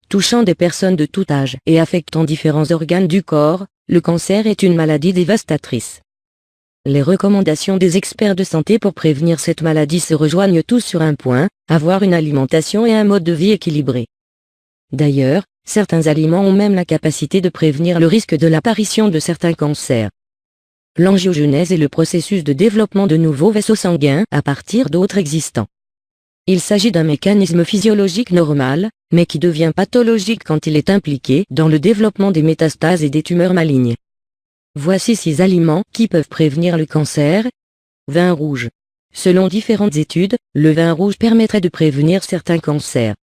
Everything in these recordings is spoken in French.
touchant des personnes de tout âge et affectant différents organes du corps, le cancer est une maladie dévastatrice. Les recommandations des experts de santé pour prévenir cette maladie se rejoignent tous sur un point, avoir une alimentation et un mode de vie équilibré. D'ailleurs, certains aliments ont même la capacité de prévenir le risque de l'apparition de certains cancers. L'angiogenèse est le processus de développement de nouveaux vaisseaux sanguins à partir d'autres existants. Il s'agit d'un mécanisme physiologique normal, mais qui devient pathologique quand il est impliqué dans le développement des métastases et des tumeurs malignes. Voici 6 aliments qui peuvent prévenir le cancer. Vin rouge. Selon différentes études, le vin rouge permettrait de prévenir certains cancers.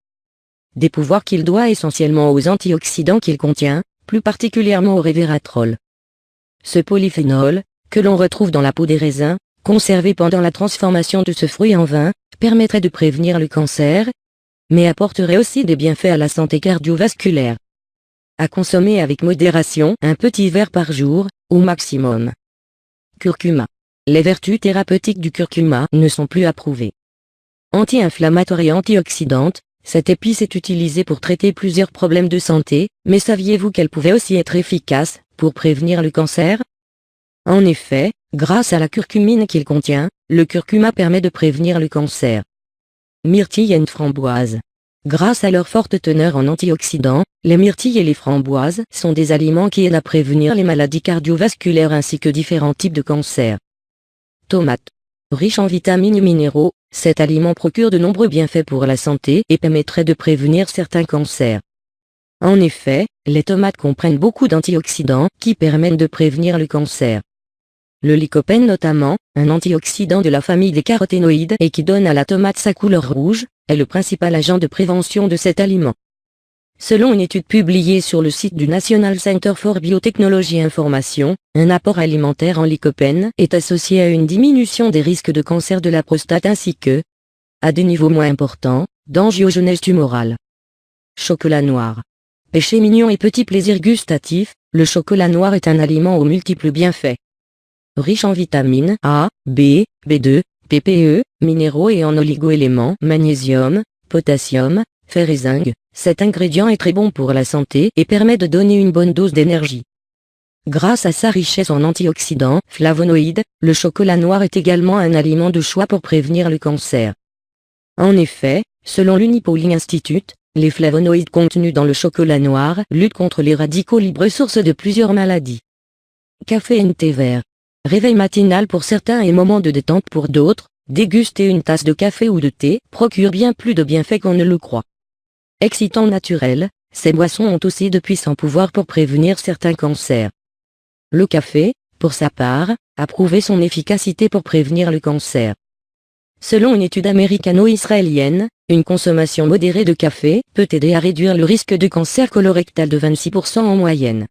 Des pouvoirs qu'il doit essentiellement aux antioxydants qu'il contient, plus particulièrement au resveratrol. Ce polyphénol, que l'on retrouve dans la peau des raisins, conservé pendant la transformation de ce fruit en vin, permettrait de prévenir le cancer, mais apporterait aussi des bienfaits à la santé cardiovasculaire. À consommer avec modération, un petit verre par jour, au maximum. Curcuma. Les vertus thérapeutiques du curcuma ne sont plus approuvées. Anti-inflammatoire et antioxydante, cette épice est utilisée pour traiter plusieurs problèmes de santé, mais saviez-vous qu'elle pouvait aussi être efficace pour prévenir le cancer? En effet, grâce à la curcumine qu'il contient, le curcuma permet de prévenir le cancer. Myrtille et framboise. Grâce à leur forte teneur en antioxydants, les myrtilles et les framboises sont des aliments qui aident à prévenir les maladies cardiovasculaires ainsi que différents types de cancers. Tomate. Riche en vitamines et minéraux, cet aliment procure de nombreux bienfaits pour la santé et permettrait de prévenir certains cancers. En effet, les tomates comprennent beaucoup d'antioxydants qui permettent de prévenir le cancer. Le lycopène notamment, un antioxydant de la famille des caroténoïdes et qui donne à la tomate sa couleur rouge, est le principal agent de prévention de cet aliment. Selon une étude publiée sur le site du National Center for Biotechnology Information, un apport alimentaire en lycopène est associé à une diminution des risques de cancer de la prostate ainsi que, à des niveaux moins importants, d'angiogenèse tumorale. Chocolat noir. Péché mignon et petit plaisir gustatif, le chocolat noir est un aliment aux multiples bienfaits. Riche en vitamines A, B, B2, PPE, minéraux et en oligoéléments, magnésium, potassium, fer et zinc, cet ingrédient est très bon pour la santé et permet de donner une bonne dose d'énergie. Grâce à sa richesse en antioxydants, flavonoïdes, le chocolat noir est également un aliment de choix pour prévenir le cancer. En effet, selon l'Unipollin Institute, les flavonoïdes contenus dans le chocolat noir luttent contre les radicaux libres source de plusieurs maladies. Café et thé vert. Réveil matinal pour certains et moment de détente pour d'autres, déguster une tasse de café ou de thé procure bien plus de bienfaits qu'on ne le croit. Excitant naturel, ces boissons ont aussi de puissants pouvoirs pour prévenir certains cancers. Le café, pour sa part, a prouvé son efficacité pour prévenir le cancer. Selon une étude américano-israélienne, une consommation modérée de café peut aider à réduire le risque de cancer colorectal de 26% en moyenne.